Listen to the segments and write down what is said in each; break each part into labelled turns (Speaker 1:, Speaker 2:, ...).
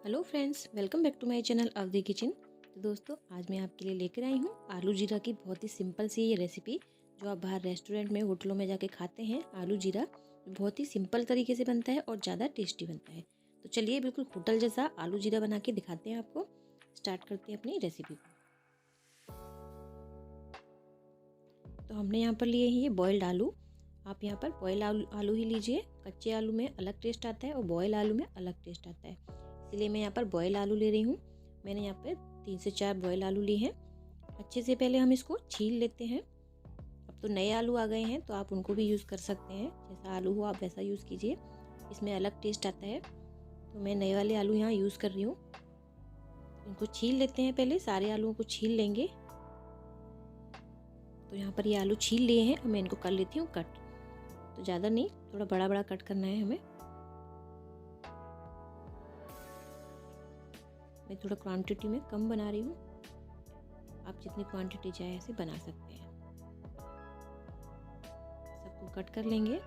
Speaker 1: Hello friends, welcome back to my channel Awadhi kitchen. तो दोस्तों, आज मैं आपके लिए लेकर आई हूँ आलू जीरा की बहुत ही सिंपल सी ये रेसिपी जो आप बाहर रेस्टोरेंट में होटलों में जाके खाते हैं। आलू जीरा बहुत ही सिंपल तरीके से बनता है और ज़्यादा टेस्टी बनता है। तो चलिए बिल्कुल होटल जैसा आलू जीरा बना के दिखाते हैं आपको। स्टार्ट करते हैं अपनी रेसिपी को। तो हमने यहाँ पर लिए हैं ये बॉयल्ड आलू। आप यहाँ पर बॉयल आलू ही लीजिए। कच्चे आलू में अलग टेस्ट आता है और बॉयल आलू में अलग टेस्ट आता है, इसलिए मैं यहाँ पर बॉयल आलू ले रही हूँ। मैंने यहाँ पर 3 से 4 बॉयल आलू लिए हैं। अच्छे से पहले हम इसको छील लेते हैं। अब तो नए आलू आ गए हैं तो आप उनको भी यूज़ कर सकते हैं। जैसा आलू हो आप वैसा यूज़ कीजिए, इसमें अलग टेस्ट आता है। तो मैं नए वाले आलू यहाँ यूज़ कर रही हूँ। इनको छील लेते हैं, पहले सारे आलूओं को छील लेंगे। तो यहाँ पर ये आलू छील लिए हैं। अब मैं इनको कर लेती हूँ कट। तो ज़्यादा नहीं, थोड़ा बड़ा बड़ा कट करना है हमें। मैं थोड़ा क्वांटिटी में कम बना रही हूँ, आप जितनी क्वांटिटी चाहे ऐसे बना सकते हैं। सबको कट कर लेंगे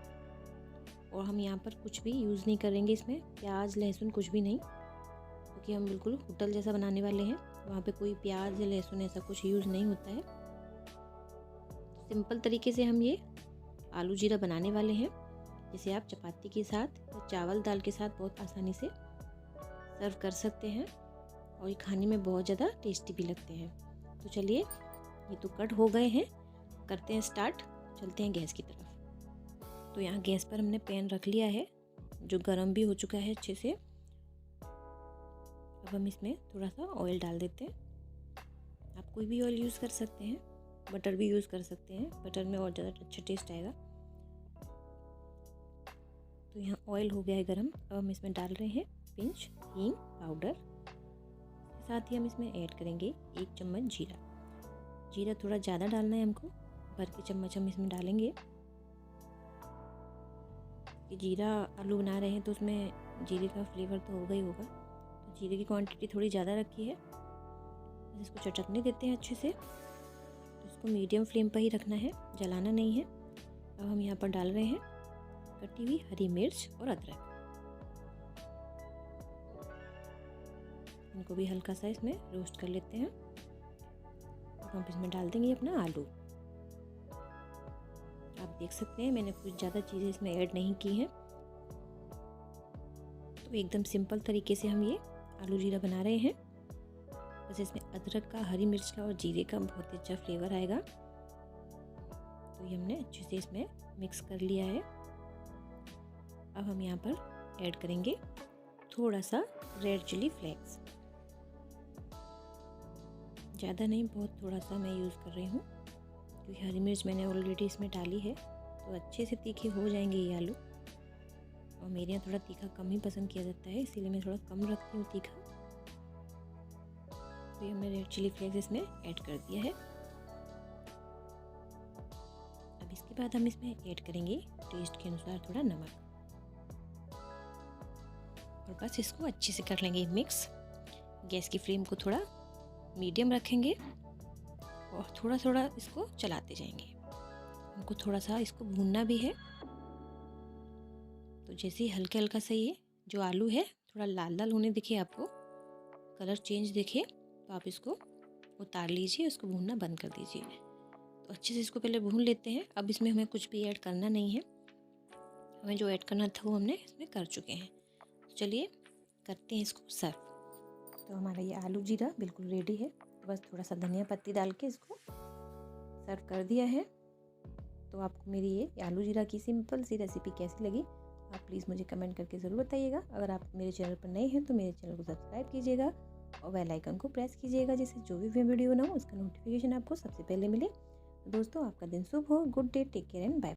Speaker 1: और हम यहाँ पर कुछ भी यूज़ नहीं करेंगे, इसमें प्याज लहसुन कुछ भी नहीं, क्योंकि हम बिल्कुल होटल जैसा बनाने वाले हैं। वहाँ पे कोई प्याज या लहसुन ऐसा कुछ यूज़ नहीं होता है। सिंपल तरीके से हम ये आलू जीरा बनाने वाले हैं, जिसे आप चपाती के साथ या चावल दाल के साथ बहुत आसानी से सर्व कर सकते हैं और ये खाने में बहुत ज़्यादा टेस्टी भी लगते हैं। तो चलिए, ये तो कट हो गए हैं, करते हैं स्टार्ट। चलते हैं गैस की तरफ। तो यहाँ गैस पर हमने पैन रख लिया है जो गरम भी हो चुका है अच्छे से। अब हम इसमें थोड़ा सा ऑयल डाल देते हैं। आप कोई भी ऑयल यूज़ कर सकते हैं, बटर भी यूज़ कर सकते हैं, बटर में और ज़्यादा अच्छा टेस्ट आएगा। तो यहाँ ऑयल हो गया है गरम। अब हम इसमें डाल रहे हैं पिंच हींग पाउडर। साथ ही हम इसमें ऐड करेंगे 1 चम्मच जीरा। जीरा थोड़ा ज़्यादा डालना है हमको, भर के चम्मच हम इसमें डालेंगे। कि जीरा आलू बना रहे हैं तो उसमें जीरे का फ्लेवर तो होगा ही होगा, तो जीरे की क्वांटिटी थोड़ी ज़्यादा रखी है। इसको चटकने देते हैं अच्छे से। तो इसको मीडियम फ्लेम पर ही रखना है, जलाना नहीं है। अब हम यहाँ पर डाल रहे हैं कटी हुई हरी मिर्च और अदरक। इनको भी हल्का सा इसमें रोस्ट कर लेते हैं। अब हम इसमें डाल देंगे अपना आलू। आप देख सकते हैं मैंने कुछ ज़्यादा चीज़ें इसमें ऐड नहीं की हैं। तो एकदम सिंपल तरीके से हम ये आलू जीरा बना रहे हैं। बस इसमें अदरक का, हरी मिर्च का और जीरे का बहुत ही अच्छा फ्लेवर आएगा। तो ये हमने अच्छे से इसमें मिक्स कर लिया है। अब हम यहाँ पर ऐड करेंगे थोड़ा सा रेड चिली फ्लेक्स। ज़्यादा नहीं, बहुत थोड़ा सा मैं यूज़ कर रही हूँ, क्योंकि हरी मिर्च मैंने ऑलरेडी इसमें डाली है। तो अच्छे से तीखे हो जाएंगे ये आलू। और मेरे यहाँ थोड़ा तीखा कम ही पसंद किया जाता है, इसीलिए मैं थोड़ा कम रखती हूँ तीखा। तो ये हमने रेड चिली फ्लेक्स इसमें ऐड कर दिया है। अब इसके बाद हम इसमें ऐड करेंगे टेस्ट के अनुसार थोड़ा नमक। और बस इसको अच्छे से कर लेंगे मिक्स। गैस की फ्लेम को थोड़ा मीडियम रखेंगे और थोड़ा थोड़ा इसको चलाते जाएंगे। हमको थोड़ा सा इसको भूनना भी है। तो जैसे ही हल्का हल्का सा ये जो आलू है थोड़ा लाल लाल होने दिखे, आपको कलर चेंज दिखे, तो आप इसको उतार लीजिए, उसको भूनना बंद कर दीजिए। तो अच्छे से इसको पहले भून लेते हैं। अब इसमें हमें कुछ भी ऐड करना नहीं है, हमें जो ऐड करना था वो हमने इसमें कर चुके हैं। तो चलिए करते हैं इसको सर्व। तो हमारा ये आलू जीरा बिल्कुल रेडी है। तो बस थोड़ा सा धनिया पत्ती डाल के इसको सर्व कर दिया है। तो आपको मेरी ये आलू जीरा की सिंपल सी रेसिपी कैसी लगी, आप प्लीज़ मुझे कमेंट करके ज़रूर बताइएगा। अगर आप मेरे चैनल पर नए हैं तो मेरे चैनल को सब्सक्राइब कीजिएगा और बेल आइकन को प्रेस कीजिएगा, जिससे जो भी वीडियो बनाऊँ उसका नोटिफिकेशन आपको सबसे पहले मिले। तो दोस्तों, आपका दिन शुभ हो। Good day, take care and bye.